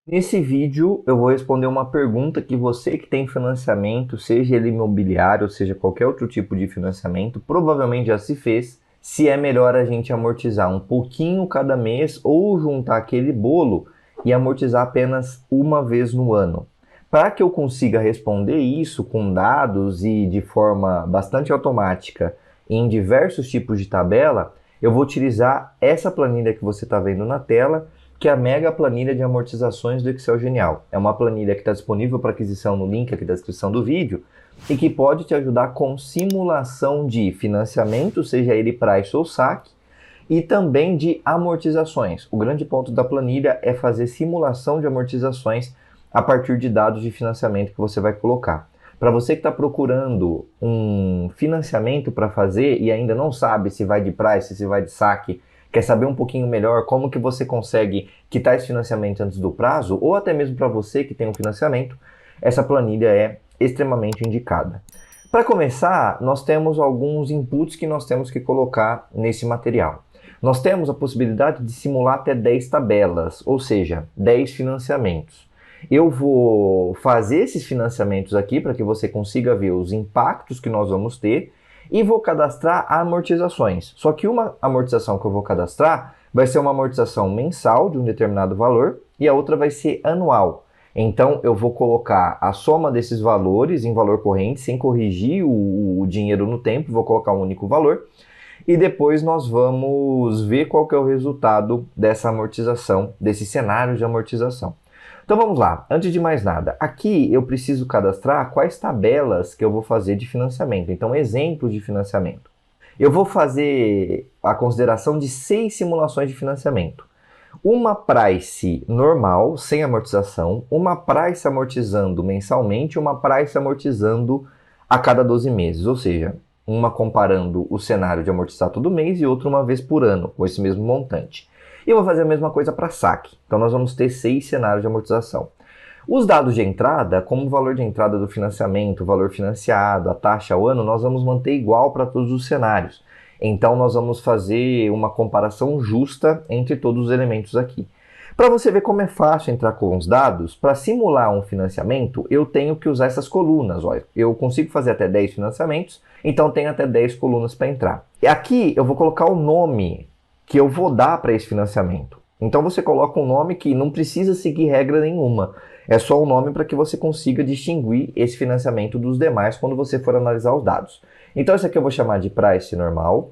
Nesse vídeo eu vou responder uma pergunta que você que tem financiamento, seja ele imobiliário, seja qualquer outro tipo de financiamento, provavelmente já se fez, se é melhor a gente amortizar um pouquinho cada mês ou juntar aquele bolo e amortizar apenas uma vez no ano. Para que eu consiga responder isso com dados e de forma bastante automática em diversos tipos de tabela, eu vou utilizar essa planilha que você está vendo na tela, que é a mega planilha de amortizações do Excel Genial. É uma planilha que está disponível para aquisição no link aqui da descrição do vídeo e que pode te ajudar com simulação de financiamento, seja ele price ou saque, e também de amortizações. O grande ponto da planilha é fazer simulação de amortizações a partir de dados de financiamento que você vai colocar. Para você que está procurando um financiamento para fazer e ainda não sabe se vai de price, se vai de saque, quer saber um pouquinho melhor como que você consegue quitar esse financiamento antes do prazo, ou até mesmo para você que tem um financiamento, essa planilha é extremamente indicada. Para começar, nós temos alguns inputs que nós temos que colocar nesse material. Nós temos a possibilidade de simular até 10 tabelas, ou seja, 10 financiamentos. Eu vou fazer esses financiamentos aqui para que você consiga ver os impactos que nós vamos ter e vou cadastrar amortizações. Só que uma amortização que eu vou cadastrar vai ser uma amortização mensal de um determinado valor e a outra vai ser anual. Então eu vou colocar a soma desses valores em valor corrente, sem corrigir o dinheiro no tempo, vou colocar um único valor e depois nós vamos ver qual que é o resultado dessa amortização, desse cenário de amortização. Então vamos lá, antes de mais nada, aqui eu preciso cadastrar quais tabelas que eu vou fazer de financiamento, então exemplos de financiamento. Eu vou fazer a consideração de 6 simulações de financiamento. Uma price normal, sem amortização, uma price amortizando mensalmente, uma price amortizando a cada 12 meses, ou seja, uma comparando o cenário de amortizar todo mês e outra uma vez por ano, com esse mesmo montante. E eu vou fazer a mesma coisa para saque. Então nós vamos ter 6 cenários de amortização. Os dados de entrada, como o valor de entrada do financiamento, o valor financiado, a taxa ao ano, nós vamos manter igual para todos os cenários. Então nós vamos fazer uma comparação justa entre todos os elementos aqui. Para você ver como é fácil entrar com os dados, para simular um financiamento, eu tenho que usar essas colunas. Olha, eu consigo fazer até 10 financiamentos, então tenho até 10 colunas para entrar. E aqui eu vou colocar o nome que eu vou dar para esse financiamento. Então você coloca um nome que não precisa seguir regra nenhuma. É só um nome para que você consiga distinguir esse financiamento dos demais quando você for analisar os dados. Então essa aqui eu vou chamar de price normal.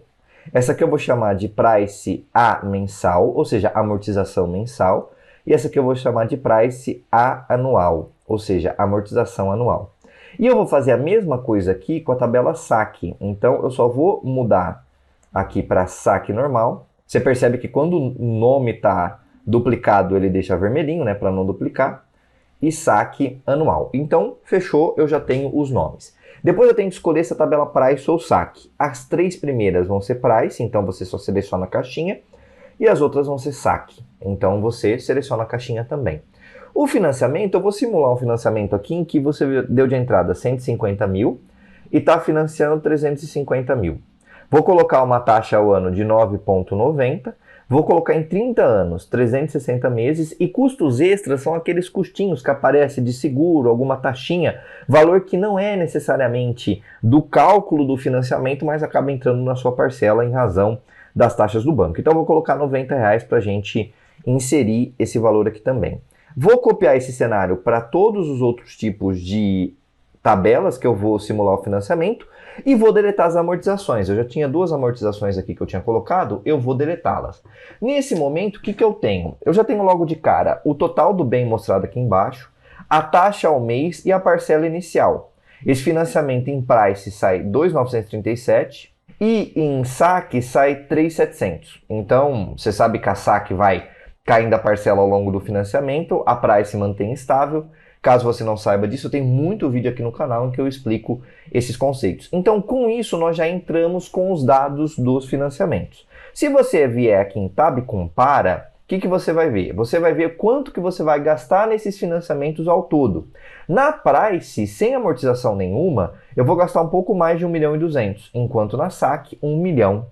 Essa aqui eu vou chamar de price A mensal, ou seja, amortização mensal. E essa aqui eu vou chamar de price A anual, ou seja, amortização anual. E eu vou fazer a mesma coisa aqui com a tabela saque. Então eu só vou mudar aqui para saque normal. Você percebe que quando o nome está duplicado, ele deixa vermelhinho, né, para não duplicar. E saque anual. Então, fechou, eu já tenho os nomes. Depois eu tenho que escolher se a tabela price ou saque. As 3 primeiras vão ser price, então você só seleciona a caixinha. E as outras vão ser saque, então você seleciona a caixinha também. O financiamento, eu vou simular um financiamento aqui em que você deu de entrada 150 mil e está financiando 350 mil. Vou colocar uma taxa ao ano de 9,90, vou colocar em 30 anos, 360 meses, e custos extras são aqueles custinhos que aparecem de seguro, alguma taxinha, valor que não é necessariamente do cálculo do financiamento, mas acaba entrando na sua parcela em razão das taxas do banco. Então eu vou colocar R$90 para a gente inserir esse valor aqui também. Vou copiar esse cenário para todos os outros tipos de tabelas que eu vou simular o financiamento e vou deletar as amortizações. Eu já tinha 2 amortizações aqui que eu tinha colocado, eu vou deletá-las. Nesse momento, o que eu tenho? Eu já tenho logo de cara o total do bem mostrado aqui embaixo, a taxa ao mês e a parcela inicial. Esse financiamento em price sai 2.937 e em saque sai 3.700. Então, você sabe que a saque vai caindo a parcela ao longo do financiamento, a price mantém estável. Caso você não saiba disso, eu tenho muito vídeo aqui no canal em que eu explico esses conceitos. Então, com isso, nós já entramos com os dados dos financiamentos. Se você vier aqui em Tab Compara, o que você vai ver? Você vai ver quanto que você vai gastar nesses financiamentos ao todo. Na Price, sem amortização nenhuma, eu vou gastar um pouco mais de 1.200.000, enquanto na SAC, 1.200.000.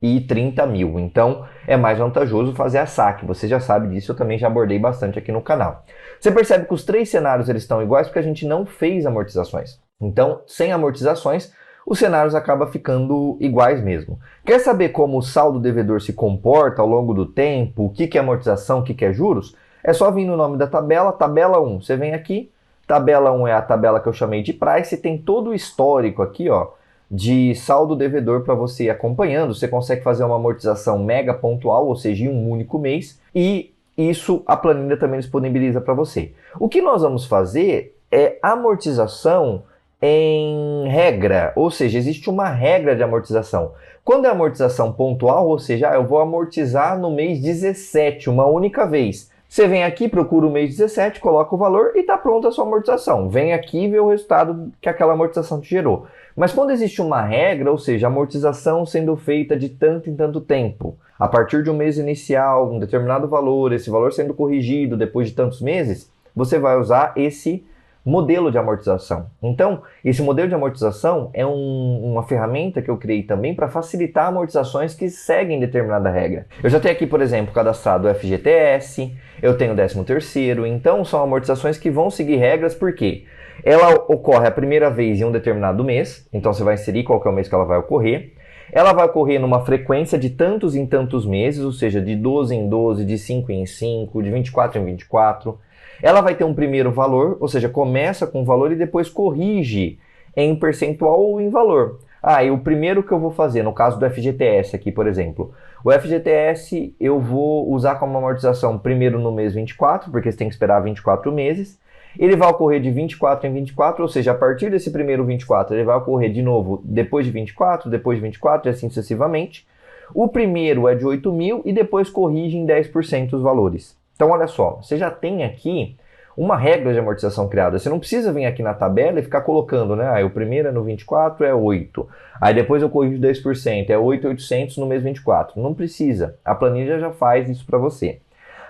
e 30 mil. Então, é mais vantajoso fazer a saque. Você já sabe disso, eu também já abordei bastante aqui no canal. Você percebe que os três cenários eles estão iguais porque a gente não fez amortizações. Então, sem amortizações, os cenários acabam ficando iguais mesmo. Quer saber como o saldo devedor se comporta ao longo do tempo, o que é amortização, o que é juros? É só vir no nome da tabela, tabela 1. Você vem aqui, tabela 1 é a tabela que eu chamei de price, tem todo o histórico aqui, ó, de saldo devedor para você ir acompanhando. Você consegue fazer uma amortização mega pontual, ou seja, em um único mês, e isso a planilha também disponibiliza para você. O que nós vamos fazer é amortização em regra, ou seja, existe uma regra de amortização. Quando é amortização pontual, ou seja, eu vou amortizar no mês 17, uma única vez. Você vem aqui, procura o mês 17, coloca o valor e está pronta a sua amortização. Vem aqui e vê o resultado que aquela amortização te gerou. Mas quando existe uma regra, ou seja, amortização sendo feita de tanto em tanto tempo, a partir de um mês inicial, um determinado valor, esse valor sendo corrigido depois de tantos meses, você vai usar esse modelo de amortização. Então, esse modelo de amortização é uma ferramenta que eu criei também para facilitar amortizações que seguem determinada regra. Eu já tenho aqui, por exemplo, cadastrado o FGTS, eu tenho o 13º, então são amortizações que vão seguir regras, porque ela ocorre a primeira vez em um determinado mês, então você vai inserir qual que é o mês que ela vai ocorrer. Ela vai ocorrer numa frequência de tantos em tantos meses, ou seja, de 12 em 12, de 5 em 5, de 24 em 24. Ela vai ter um primeiro valor, ou seja, começa com valor e depois corrige em percentual ou em valor. E o primeiro que eu vou fazer, no caso do FGTS aqui, por exemplo, o FGTS eu vou usar como amortização primeiro no mês 24, porque você tem que esperar 24 meses. Ele vai ocorrer de 24 em 24, ou seja, a partir desse primeiro 24, ele vai ocorrer de novo depois de 24 e assim sucessivamente. O primeiro é de 8 mil e depois corrige em 10% os valores. Então, olha só, você já tem aqui uma regra de amortização criada. Você não precisa vir aqui na tabela e ficar colocando, né? O primeiro é no 24, é 8. Aí depois eu corrijo 10%, é 8.800 no mês 24. Não precisa. A planilha já faz isso para você.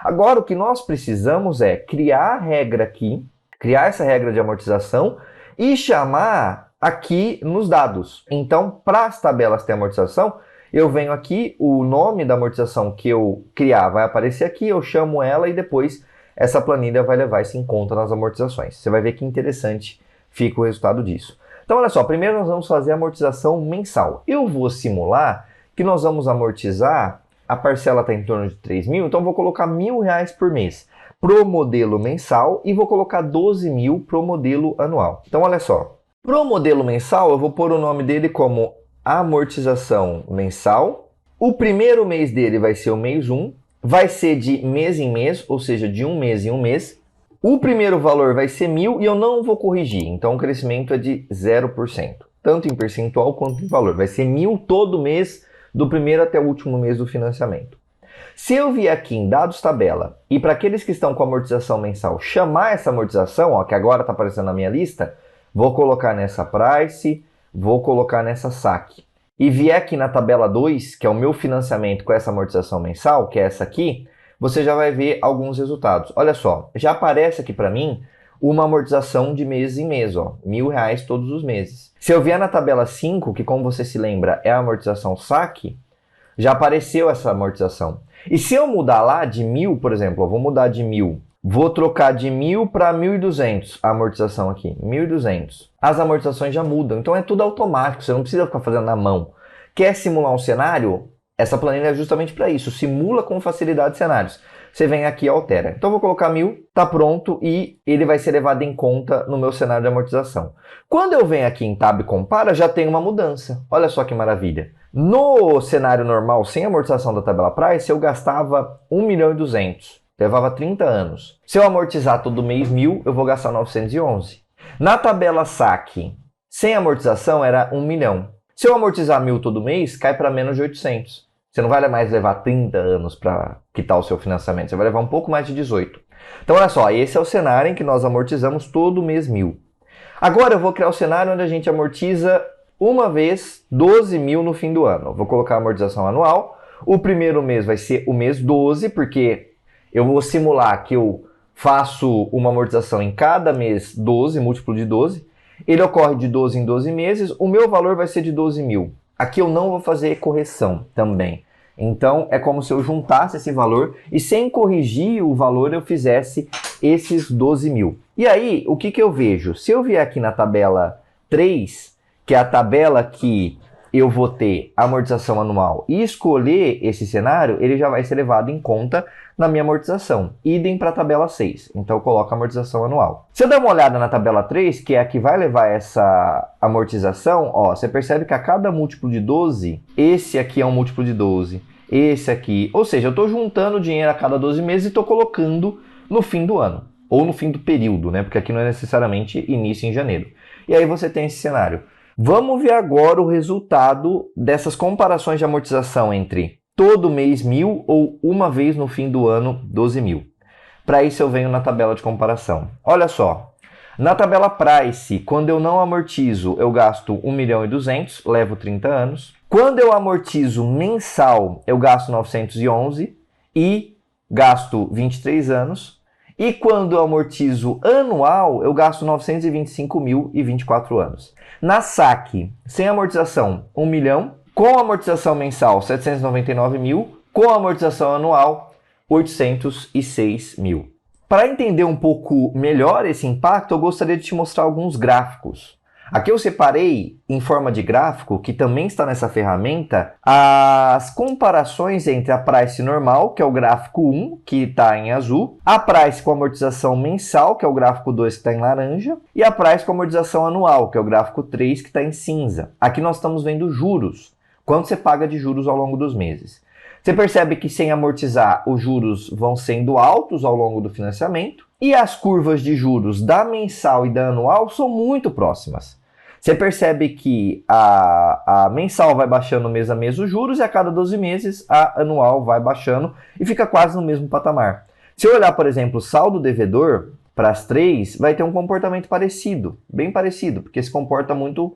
Agora, o que nós precisamos é criar a regra aqui, criar essa regra de amortização e chamar aqui nos dados. Então, para as tabelas ter amortização, eu venho aqui, o nome da amortização que eu criar vai aparecer aqui, eu chamo ela e depois essa planilha vai levar isso em conta nas amortizações. Você vai ver que interessante fica o resultado disso. Então, olha só, primeiro nós vamos fazer a amortização mensal. Eu vou simular que nós vamos amortizar, a parcela está em torno de 3 mil, então eu vou colocar R$1.000 por mês pro modelo mensal e vou colocar 12 mil pro modelo anual. Então, olha só, pro modelo mensal eu vou pôr o nome dele como amortização mensal. O primeiro mês dele vai ser o mês 1, vai ser de mês em mês, ou seja, de um mês em um mês. O primeiro valor vai ser 1.000 e eu não vou corrigir, então o crescimento é de 0%, tanto em percentual quanto em valor. Vai ser 1.000 todo mês, do primeiro até o último mês do financiamento. Se eu vier aqui em dados tabela e para aqueles que estão com amortização mensal chamar essa amortização, ó, que agora está aparecendo na minha lista, vou colocar nessa price, vou colocar nessa saque. E vier aqui na tabela 2, que é o meu financiamento com essa amortização mensal, que é essa aqui, você já vai ver alguns resultados. Olha só, já aparece aqui para mim uma amortização de mês em mês, ó, R$1.000 todos os meses. Se eu vier na tabela 5, que como você se lembra é a amortização saque, já apareceu essa amortização. E se eu mudar lá de 1.000, por exemplo, eu vou mudar de 1.000, vou trocar de 1.000 para 1.200 a amortização aqui, 1.200. As amortizações já mudam, então é tudo automático, você não precisa ficar fazendo na mão. Quer simular um cenário? Essa planilha é justamente para isso, simula com facilidade cenários. Você vem aqui e altera. Então eu vou colocar 1.000, tá pronto e ele vai ser levado em conta no meu cenário de amortização. Quando eu venho aqui em Tab Compara, já tem uma mudança. Olha só que maravilha. No cenário normal, sem amortização da tabela Price, eu gastava 1.200.000. Levava 30 anos. Se eu amortizar todo mês 1.000, eu vou gastar 911. Na tabela saque, sem amortização, era 1 milhão. Se eu amortizar 1.000 todo mês, cai para menos de 800. Você não vai mais levar 30 anos para quitar o seu financiamento. Você vai levar um pouco mais de 18. Então, olha só, esse é o cenário em que nós amortizamos todo mês 1.000. Agora eu vou criar o cenário onde a gente amortiza uma vez 12.000 no fim do ano. Eu vou colocar a amortização anual. O primeiro mês vai ser o mês 12, porque eu vou simular que eu faço uma amortização em cada mês 12, múltiplo de 12. Ele ocorre de 12 em 12 meses. O meu valor vai ser de 12.000. Aqui eu não vou fazer correção também. Então, é como se eu juntasse esse valor e sem corrigir o valor eu fizesse esses 12 mil. E aí, o que eu vejo? Se eu vier aqui na tabela 3, que é a tabela que eu vou ter amortização anual, e escolher esse cenário, ele já vai ser levado em conta na minha amortização. Idem para a tabela 6. Então, eu coloco a amortização anual. Se eu der uma olhada na tabela 3, que é a que vai levar essa amortização, ó, você percebe que a cada múltiplo de 12, esse aqui é um múltiplo de 12, esse aqui, ou seja, eu estou juntando dinheiro a cada 12 meses e estou colocando no fim do ano, ou no fim do período, né? Porque aqui não é necessariamente início em janeiro. E aí você tem esse cenário. Vamos ver agora o resultado dessas comparações de amortização entre todo mês 1.000 ou uma vez no fim do ano 12 mil. Para isso eu venho na tabela de comparação. Olha só, na tabela Price, quando eu não amortizo, eu gasto 1.200.000, levo 30 anos. Quando eu amortizo mensal, eu gasto 911 e gasto 23 anos. E quando eu amortizo anual, eu gasto 925.000 e 24 anos. Na saque, sem amortização, 1 milhão. Com amortização mensal, 799 mil. Com amortização anual, 806 mil. Para entender um pouco melhor esse impacto, eu gostaria de te mostrar alguns gráficos. Aqui eu separei, em forma de gráfico, que também está nessa ferramenta, as comparações entre a Price normal, que é o gráfico 1, que está em azul, a Price com amortização mensal, que é o gráfico 2, que está em laranja, e a Price com amortização anual, que é o gráfico 3, que está em cinza. Aqui nós estamos vendo juros, quanto você paga de juros ao longo dos meses. Você percebe que sem amortizar, os juros vão sendo altos ao longo do financiamento, e as curvas de juros da mensal e da anual são muito próximas. Você percebe que a mensal vai baixando mês a mês os juros e a cada 12 meses a anual vai baixando e fica quase no mesmo patamar. Se eu olhar, por exemplo, o saldo devedor para as três, vai ter um comportamento parecido, bem parecido, porque se comporta muito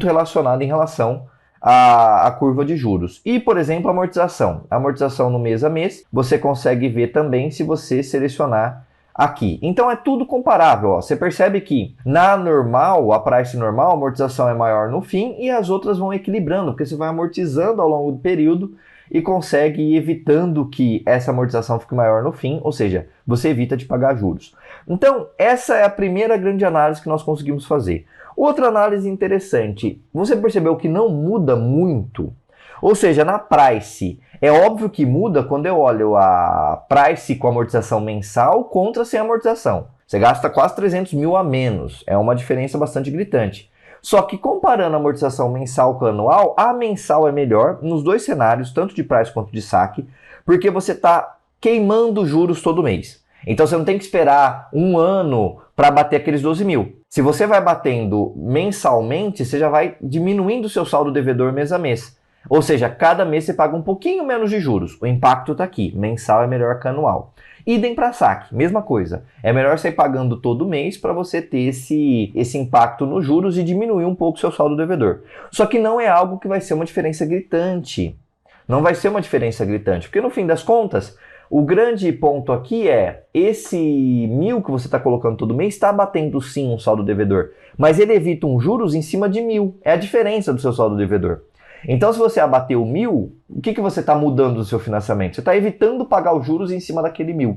relacionado em relação à curva de juros. E, por exemplo, a amortização. A amortização no mês a mês, você consegue ver também se você selecionar aqui. Então é tudo comparável. Ó. Você percebe que na normal, a Price normal, a amortização é maior no fim e as outras vão equilibrando, porque você vai amortizando ao longo do período e consegue ir evitando que essa amortização fique maior no fim, ou seja, você evita de pagar juros. Então, essa é a primeira grande análise que nós conseguimos fazer. Outra análise interessante, você percebeu que não muda muito? Ou seja, na Price, é óbvio que muda quando eu olho a Price com amortização mensal contra sem amortização. Você gasta quase 300 mil a menos, é uma diferença bastante gritante. Só que comparando a amortização mensal com a anual, a mensal é melhor nos dois cenários, tanto de Price quanto de saque, porque você está queimando juros todo mês. Então você não tem que esperar um ano para bater aqueles 12 mil. Se você vai batendo mensalmente, você já vai diminuindo o seu saldo devedor mês a mês. Ou seja, cada mês você paga um pouquinho menos de juros. O impacto está aqui. Mensal é melhor que anual. Idem para saque, mesma coisa. É melhor você ir pagando todo mês para você ter esse impacto nos juros e diminuir um pouco o seu saldo devedor. Só que não é algo que vai ser uma diferença gritante. Não vai ser uma diferença gritante, porque no fim das contas, o grande ponto aqui é esse 1.000 que você está colocando todo mês está batendo sim um saldo devedor, mas ele evita um juros em cima de 1.000. É a diferença do seu saldo devedor. Então, se você abater o 1.000, o que você está mudando do seu financiamento? Você está evitando pagar os juros em cima daquele 1.000.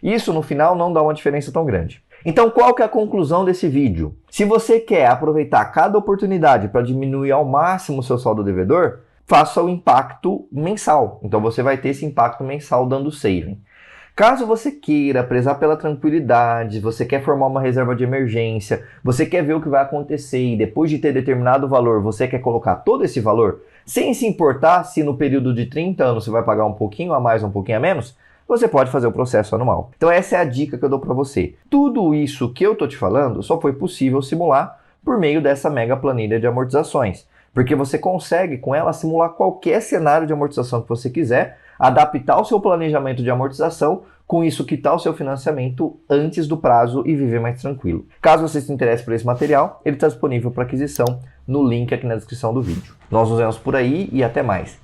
Isso, no final, não dá uma diferença tão grande. Então, qual que é a conclusão desse vídeo? Se você quer aproveitar cada oportunidade para diminuir ao máximo o seu saldo devedor, faça o impacto mensal. Então, você vai ter esse impacto mensal dando saving. Caso você queira prezar pela tranquilidade, você quer formar uma reserva de emergência, você quer ver o que vai acontecer e depois de ter determinado valor, você quer colocar todo esse valor, sem se importar se no período de 30 anos você vai pagar um pouquinho a mais ou um pouquinho a menos, você pode fazer o processo anual. Então essa é a dica que eu dou para você. Tudo isso que eu tô te falando só foi possível simular por meio dessa mega planilha de amortizações, porque você consegue com ela simular qualquer cenário de amortização que você quiser, adaptar o seu planejamento de amortização, com isso quitar o seu financiamento antes do prazo e viver mais tranquilo. Caso você se interesse por esse material, ele está disponível para aquisição no link aqui na descrição do vídeo. Nós nos vemos por aí e até mais.